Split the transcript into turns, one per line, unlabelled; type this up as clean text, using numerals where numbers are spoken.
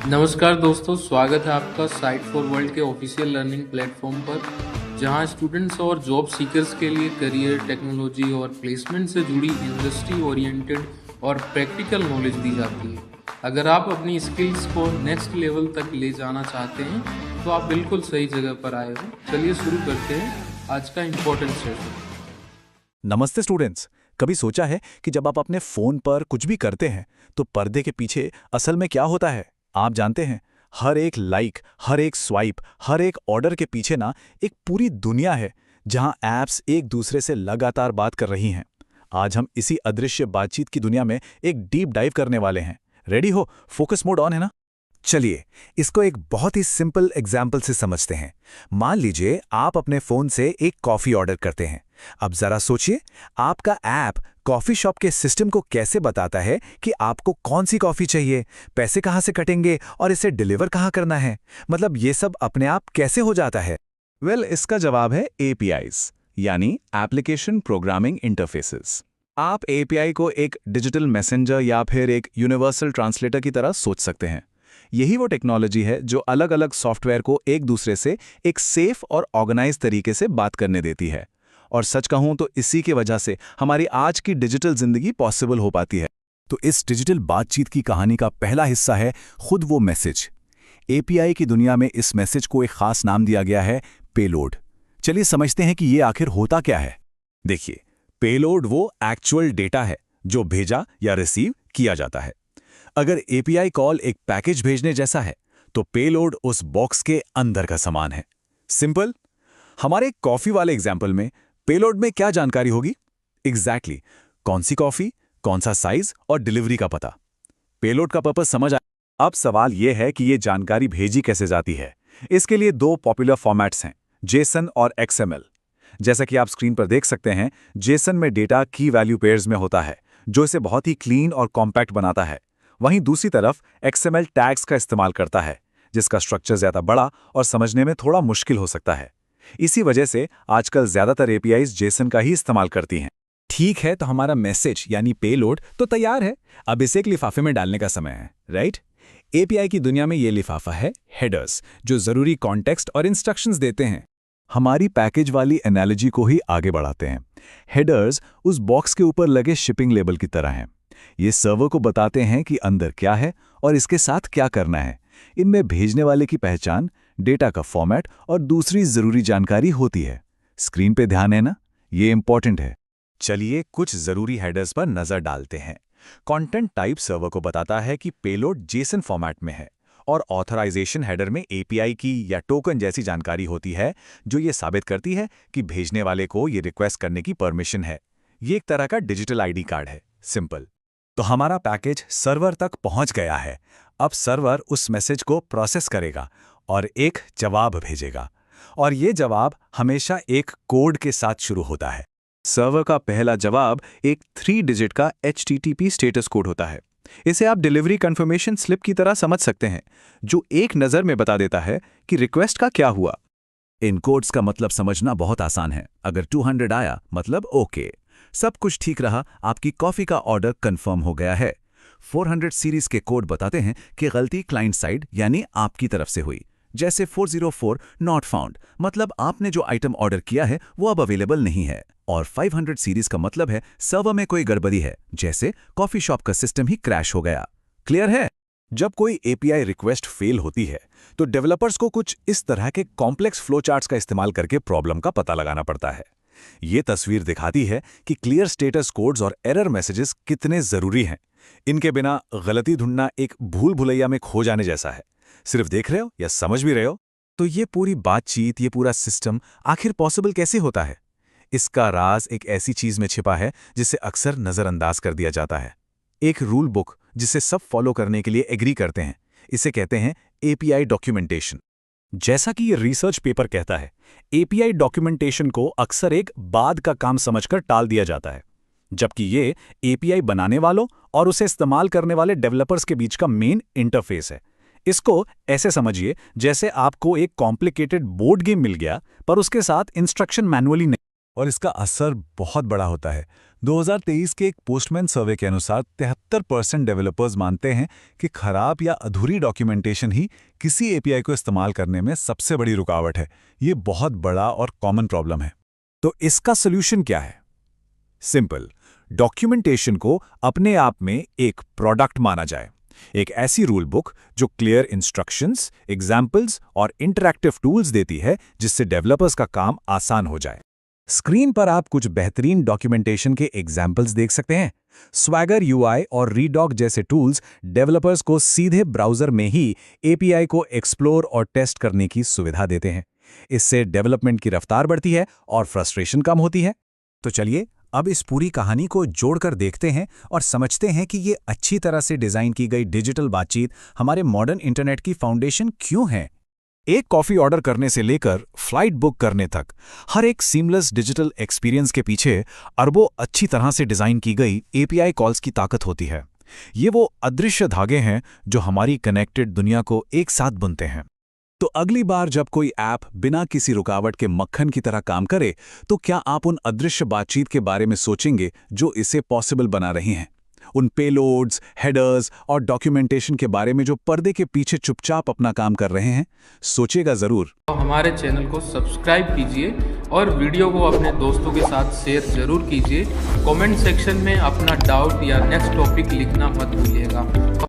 नमस्कार दोस्तों, स्वागत है आपका साइट फॉर वर्ल्ड के ऑफिशियल लर्निंग प्लेटफॉर्म पर, जहां स्टूडेंट्स और जॉब सीकर्स के लिए करियर, टेक्नोलॉजी और प्लेसमेंट से जुड़ी इंडस्ट्री ओरिएंटेड और प्रैक्टिकल नॉलेज दी जाती है। अगर आप अपनी स्किल्स को नेक्स्ट लेवल तक ले जाना चाहते हैं, तो आप बिल्कुल सही जगह पर आए हो। चलिए शुरू करते हैं आज का इम्पोर्टेंट सेशन।
नमस्ते स्टूडेंट्स। कभी सोचा है कि जब आप अपने फोन पर कुछ भी करते हैं तो पर्दे के पीछे असल में क्या होता है? आप जानते हैं, हर एक लाइक, हर एक स्वाइप, हर एक ऑर्डर के पीछे ना एक पूरी दुनिया है जहां ऐप्स एक दूसरे से लगातार बात कर रही हैं। आज हम इसी अदृश्य बातचीत की दुनिया में एक डीप डाइव करने वाले हैं। रेडी हो? फोकस मोड ऑन है ना? चलिए, इसको एक बहुत ही सिंपल एग्जाम्पल से समझते हैं। मान लीजिए आप अपने फोन से एक कॉफी ऑर्डर करते हैं। अब जरा सोचिए, आपका ऐप कॉफी शॉप के सिस्टम को कैसे बताता है कि आपको कौन सी कॉफी चाहिए, पैसे कहाँ से कटेंगे और इसे डिलीवर कहाँ करना है। मतलब ये सब अपने आप कैसे हो जाता है? इसका जवाब है एपीआईज, यानी एप्लीकेशन प्रोग्रामिंग इंटरफेसेस। आप एपीआई को एक डिजिटल मैसेंजर या फिर एक यूनिवर्सल ट्रांसलेटर की तरह सोच सकते हैं। यही वो टेक्नोलॉजी है जो अलग अलग सॉफ्टवेयर को एक दूसरे से एक सेफ और ऑर्गेनाइज तरीके से बात करने देती है। और सच कहूं तो इसी की वजह से हमारी आज की डिजिटल जिंदगी पॉसिबल हो पाती है। तो इस डिजिटल बातचीत की कहानी का पहला हिस्सा है खुद वो मैसेज। एपीआई की दुनिया में इस मैसेज को एक खास नाम दिया गया है, पेलोड। चलिए समझते हैं कि ये आखिर होता क्या है। देखिए, पेलोड वो एक्चुअल डेटा है जो भेजा या रिसीव किया जाता है। अगर एपीआई कॉल एक पैकेज भेजने जैसा है, तो पेलोड उस बॉक्स के अंदर का सामान है। सिंपल। हमारे कॉफी वाले एग्जाम्पल में पेलोड में क्या जानकारी होगी? एग्जैक्टली, कौन सी कॉफी, कौन सा साइज और डिलीवरी का पता। पेलोड का पर्पस समझ आया। अब सवाल यह है कि यह जानकारी भेजी कैसे जाती है। इसके लिए दो पॉपुलर फॉर्मेट्स हैं, जेसन और एक्सएमएल। जैसा कि आप स्क्रीन पर देख सकते हैं, जेसन में डेटा की वैल्यू पेयर्स में होता है, जो इसे बहुत ही क्लीन और कॉम्पैक्ट बनाता है। वहीं दूसरी तरफ एक्सएमएल टैग्स का इस्तेमाल करता है, जिसका स्ट्रक्चर ज्यादा बड़ा और समझने में थोड़ा मुश्किल हो सकता है। इसी वजह से आजकल ज्यादातर एपीआईज जेसन का ही इस्तेमाल करती हैं। ठीक है, तो हमारा मैसेज यानी पेलोड तो तैयार है। अब इसे एक लिफाफे में डालने का समय है, राइट? एपीआई की दुनिया में ये लिफाफा है हेडर्स, जो जरूरी कॉन्टेक्स्ट और इंस्ट्रक्शंस देते हैं। हमारी पैकेज वाली एनालॉजी को ही आगे बढ़ाते हैं। हेडर्स उस बॉक्स के ऊपर लगे शिपिंग लेबल की तरह हैं। ये सर्वर को बताते हैं कि अंदर क्या है और इसके साथ क्या करना है। इनमें भेजने वाले की पहचान, डेटा का फॉर्मेट और दूसरी जरूरी जानकारी होती है। स्क्रीन पे ध्यान है ना? ये इंपॉर्टेंट है। चलिए कुछ जरूरी हेडर्स पर नजर डालते हैं। कंटेंट टाइप सर्वर को बताता है कि पेलोड जेसन फॉर्मेट में है, और ऑथराइजेशन हेडर में एपीआई की या टोकन जैसी जानकारी होती है, जो ये साबित करती है कि भेजने वाले को ये रिक्वेस्ट करने की परमिशन है। ये एक तरह का डिजिटल आईडी कार्ड है। सिंपल। तो हमारा पैकेज सर्वर तक पहुंच गया है। अब सर्वर उस मैसेज को प्रोसेस करेगा और एक जवाब भेजेगा, और ये जवाब हमेशा एक कोड के साथ शुरू होता है। सर्वर का पहला जवाब एक 3 डिजिट का HTTP स्टेटस कोड होता है। इसे आप डिलीवरी कंफर्मेशन स्लिप की तरह समझ सकते हैं, जो एक नज़र में बता देता है कि रिक्वेस्ट का क्या हुआ। इन कोड्स का मतलब समझना बहुत आसान है। अगर 200 आया मतलब ओके, सब कुछ ठीक रहा, आपकी कॉफी का ऑर्डर कंफर्म हो गया है। 400 सीरीज के कोड बताते हैं कि गलती क्लाइंट साइड यानी आपकी तरफ से हुई। जैसे 404 नॉट फाउंड, मतलब आपने जो आइटम ऑर्डर किया है वो अब अवेलेबल नहीं है। और 500 सीरीज का मतलब है सर्वर में कोई गड़बड़ी है, जैसे कॉफी शॉप का सिस्टम ही क्रैश हो गया। क्लियर है? जब कोई एपीआई रिक्वेस्ट फेल होती है, तो डेवलपर्स को कुछ इस तरह के कॉम्प्लेक्स फ्लोचार्ट्स का इस्तेमाल करके प्रॉब्लम का पता लगाना पड़ता है। ये तस्वीर दिखाती है कि क्लियर स्टेटस कोड्स और एरर मैसेजेस कितने जरूरी हैं। इनके बिना गलती ढूंढना एक भूल भुलैया में खो जाने जैसा है। सिर्फ देख रहे हो या समझ भी रहे हो? तो ये पूरी बातचीत, ये पूरा सिस्टम आखिर पॉसिबल कैसे होता है? इसका राज एक ऐसी चीज में छिपा है जिसे अक्सर नजरअंदाज कर दिया जाता है। एक रूल बुक जिसे सब फॉलो करने के लिए एग्री करते हैं। इसे कहते हैं एपीआई डॉक्यूमेंटेशन। जैसा कि ये रिसर्च पेपर कहता है, एपीआई डॉक्यूमेंटेशन को अक्सर एक बाद का काम समझकर टाल दिया जाता है, जबकि ये एपीआई बनाने वालों और उसे इस्तेमाल करने वाले डेवलपर्स के बीच का मेन इंटरफेस है। इसको ऐसे समझिए जैसे आपको एक कॉम्प्लिकेटेड बोर्ड गेम मिल गया, पर उसके साथ इंस्ट्रक्शन मैनुअली नहीं। और इसका असर बहुत बड़ा होता है। 2023 के एक पोस्टमैन सर्वे के अनुसार 73% डेवलपर्स मानते हैं कि खराब या अधूरी डॉक्यूमेंटेशन ही किसी एपीआई को इस्तेमाल करने में सबसे बड़ी रुकावट है। ये बहुत बड़ा और कॉमन प्रॉब्लम है। तो इसका सॉल्यूशन क्या है? सिंपल, डॉक्यूमेंटेशन को अपने आप में एक प्रोडक्ट माना जाए। एक ऐसी रूल बुक जो क्लियर इंस्ट्रक्शंस, एग्जाम्पल्स और इंटरैक्टिव टूल्स देती है जिससे डेवलपर्स का काम आसान हो जाए। स्क्रीन पर आप कुछ बेहतरीन डॉक्यूमेंटेशन के एग्जाम्पल्स देख सकते हैं। स्वैगर यूआई और रीडॉक जैसे टूल्स डेवलपर्स को सीधे ब्राउज़र में ही एपीआई को एक्सप्लोर और टेस्ट करने की सुविधा देते हैं। इससे डेवलपमेंट की रफ्तार बढ़ती है और फ्रस्ट्रेशन कम होती है। तो चलिए अब इस पूरी कहानी को जोड़कर देखते हैं और समझते हैं कि ये अच्छी तरह से डिज़ाइन की गई डिजिटल बातचीत हमारे मॉडर्न इंटरनेट की फाउंडेशन क्यों है। एक कॉफ़ी ऑर्डर करने से लेकर फ्लाइट बुक करने तक हर एक सीमलेस डिजिटल एक्सपीरियंस के पीछे अरबों अच्छी तरह से डिज़ाइन की गई एपीआई कॉल्स की ताकत होती है। ये वो अदृश्य धागे हैं जो हमारी कनेक्टेड दुनिया को एक साथ बुनते हैं। तो अगली बार जब कोई ऐप बिना किसी रुकावट के मक्खन की तरह काम करे, तो क्या आप उन अदृश्य बातचीत के बारे में सोचेंगे जो इसे पॉसिबल बना रही हैं? उन पेलोड्स, हेडर्स और डॉक्यूमेंटेशन के बारे में जो पर्दे के पीछे चुपचाप अपना काम कर रहे हैं? सोचिएगा ज़रूर।
तो हमारे चैनल को सब्सक्राइब कीजिए और वीडियो को अपने दोस्तों के साथ शेयर जरूर कीजिए। कमेंट सेक्शन में अपना डाउट या नेक्स्ट टॉपिक लिखना मत भूलिएगा।